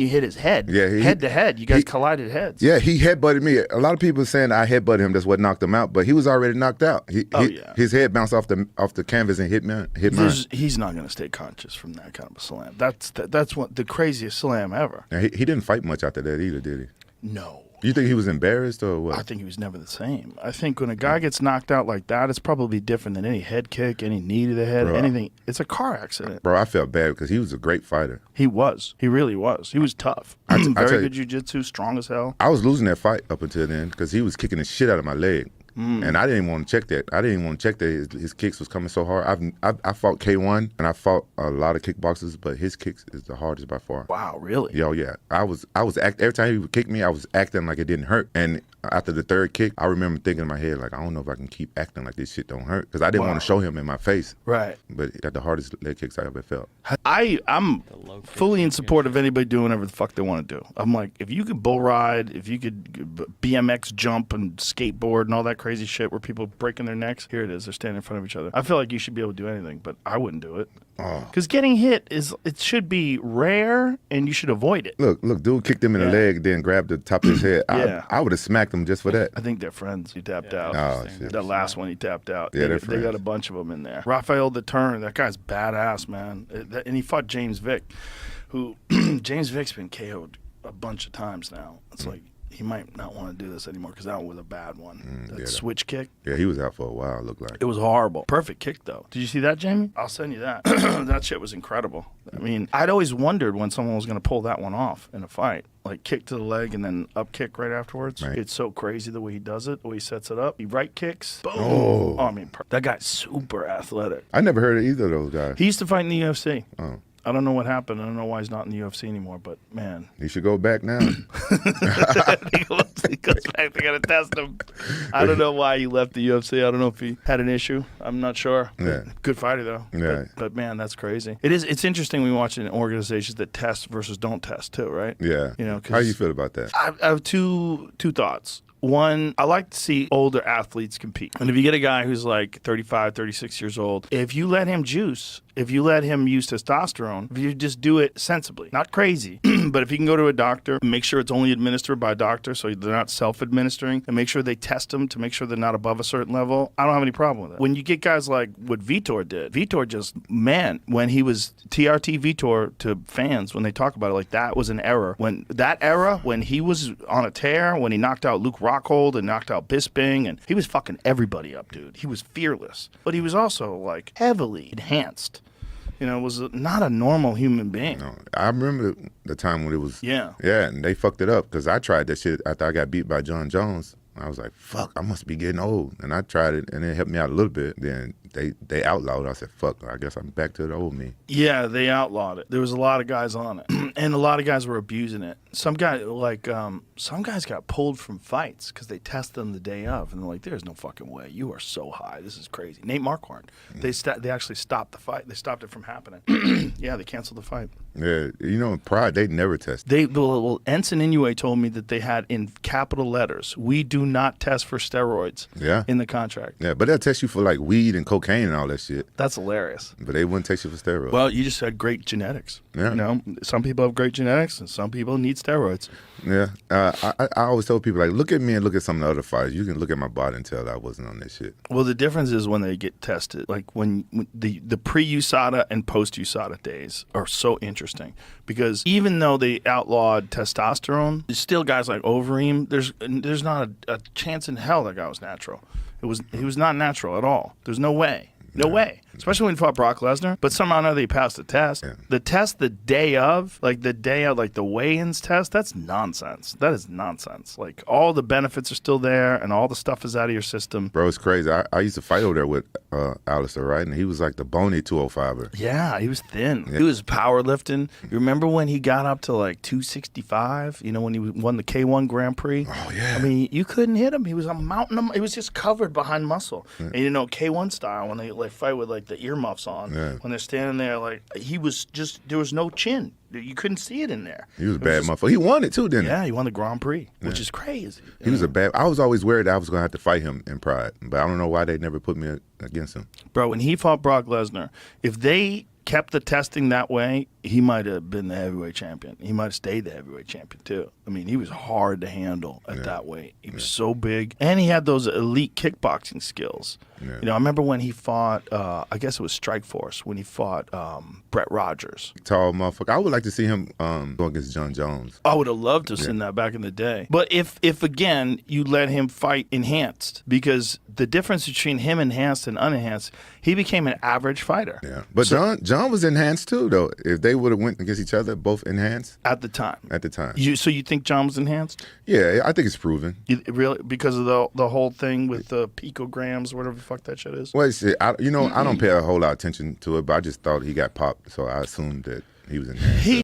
You hit his head. Yeah, head to head. You guys collided heads. Yeah, he headbutted me. A lot of people are saying I headbutted him. That's what knocked him out. But he was already knocked out. His head bounced off the canvas and hit mine. He's not going to stay conscious from that kind of a slam. That's what the craziest slam ever. And he didn't fight much after that either, did he? No. You think he was embarrassed or what? I think he was never the same. I think when a guy gets knocked out like that, it's probably different than any head kick, any knee to the head, anything. It's a car accident. Bro, I felt bad because he was a great fighter. He was. He really was. He was tough. Very good jiu-jitsu, strong as hell. I was losing that fight up until then because he was kicking the shit out of my leg. And I didn't want to check that. I didn't want to check that his kicks was coming so hard. I fought K1 and I fought a lot of kickboxers, but his kicks is the hardest by far. Wow, really? Yo, yeah. I was every time he would kick me, I was acting like it didn't hurt. And after the third kick, I remember thinking in my head, like, I don't know if I can keep acting like this shit don't hurt because I didn't want to show him in my face. Right. But he got the hardest leg kicks I ever felt. I'm fully in support of anybody doing whatever the fuck they want to do. I'm like, if you could bull ride, if you could BMX jump and skateboard and all that crazy shit where people breaking their necks, here it is. They're standing in front of each other. I feel like you should be able to do anything, but I wouldn't do it. Because getting hit it should be rare and you should avoid it. Look, dude kicked him in the leg, then grabbed the top of his head. I would have smacked him just for that. I think they're friends. He tapped out. Oh, shit. That last one he tapped out. Yeah, they got a bunch of them in there. Rafael the Turn, that guy's badass, man. And he fought James Vick, who James Vick's been KO'd a bunch of times now. It's like he might not want to do this anymore because that one was a bad one. That switch kick. Yeah, he was out for a while, it looked like. It was horrible. Perfect kick, though. Did you see that, Jamie? I'll send you that. That shit was incredible. I mean, I'd always wondered when someone was going to pull that one off in a fight. Like kick to the leg and then up kick right afterwards. Right. It's so crazy the way he does it, the way he sets it up. He right kicks. Boom. Oh, I mean, that guy's super athletic. I never heard of either of those guys. He used to fight in the UFC. Oh. I don't know what happened. I don't know why he's not in the UFC anymore, but man. He should go back now. He goes back. They got to test him. I don't know why he left the UFC. I don't know if he had an issue. I'm not sure. Yeah. Good fighter, though. Yeah. But man, that's crazy. It's interesting when we watch in organizations that test versus don't test, too, right? Yeah. You know, how do you feel about that? I have two thoughts. One, I like to see older athletes compete. And if you get a guy who's like 35, 36 years old, if you let him juice, if you let him use testosterone, if you just do it sensibly, not crazy, but if he can go to a doctor, make sure it's only administered by a doctor so they're not self-administering, and make sure they test them to make sure they're not above a certain level, I don't have any problem with it. When you get guys like what Vitor did, Vitor just, man, when he was TRT Vitor to fans, when they talk about it, like that was an error. When that era, when he was on a tear, when he knocked out Luke Rockhold and knocked out Bisping, and he was fucking everybody up, dude. He was fearless. But he was also like heavily enhanced. You know, was not a normal human being. No, I remember the time when it was, yeah, and they fucked it up because I tried that shit after I got beat by John Jones. I was like, fuck, I must be getting old. And I tried it, and it helped me out a little bit. Then they outlawed it. I said, fuck, I guess I'm back to the old me. Yeah, they outlawed it. There was a lot of guys on it, and a lot of guys were abusing it. Some guys got pulled from fights because they tested them the day of, and they're like, there's no fucking way. You are so high. This is crazy. Nate Marquardt, they actually stopped the fight. They stopped it from happening. Yeah, they canceled the fight. Yeah, you know, in Pride, they never test. Well, Ensign Inoue told me that they had in capital letters, we do not test for steroids in the contract. Yeah, but they'll test you for like weed and cocaine and all that shit. That's hilarious. But they wouldn't test you for steroids. Well, you just had great genetics. Yeah. You know, some people have great genetics and some people need steroids. Yeah. I always tell people, like, look at me and look at some of the other fighters. You can look at my body and tell that I wasn't on that shit. Well, the difference is when they get tested. Like when the pre-USADA and post-USADA days are so interesting because even though they outlawed testosterone, there's still guys like Overeem. There's not a chance in hell that guy was natural. He was not natural at all. There's no way. No way. Especially when he fought Brock Lesnar. But somehow or another he passed the test. Yeah. The test the day of the weigh-ins test, that's nonsense. That is nonsense. Like all the benefits are still there and all the stuff is out of your system. Bro, it's crazy. I used to fight over there with Alistair, right? And he was like the bony 205er. Yeah, he was thin. Yeah. He was powerlifting. You remember when he got up to like 265? You know, when he won the K1 Grand Prix? Oh, yeah. I mean, you couldn't hit him. He was a mountain. He was just covered behind muscle. Yeah. And you know, K1 style, when they like fight with like the earmuffs on, when they're standing there, like he was just, there was no chin. You couldn't see it in there. He was a bad motherfucker. He won it too, didn't he? Yeah, he won the Grand Prix, which is crazy. He was a bad. I was always worried I was going to have to fight him in Pride, but I don't know why they never put me against him. Bro, when he fought Brock Lesnar, if they kept the testing that way, he might have been the heavyweight champion. He might have stayed the heavyweight champion too. I mean, he was hard to handle at that weight. He was so big, and he had those elite kickboxing skills. Yeah. You know, I remember when he fought, I guess it was Strikeforce, when he fought Brett Rogers. Tall motherfucker. I would like to see him go against John Jones. I would have loved to have seen that back in the day. But if again, you let him fight enhanced, because the difference between him enhanced and unenhanced, he became an average fighter. Yeah, but John was enhanced too, though. If they would have went against each other, both enhanced At the time. at the time. So you think John was enhanced? Yeah, I think it's proven. Really? Because of the whole thing with the picograms, whatever the fuck that shit is? Well, I don't pay a whole lot of attention to it, but I just thought he got popped, so I assumed that he was enhanced.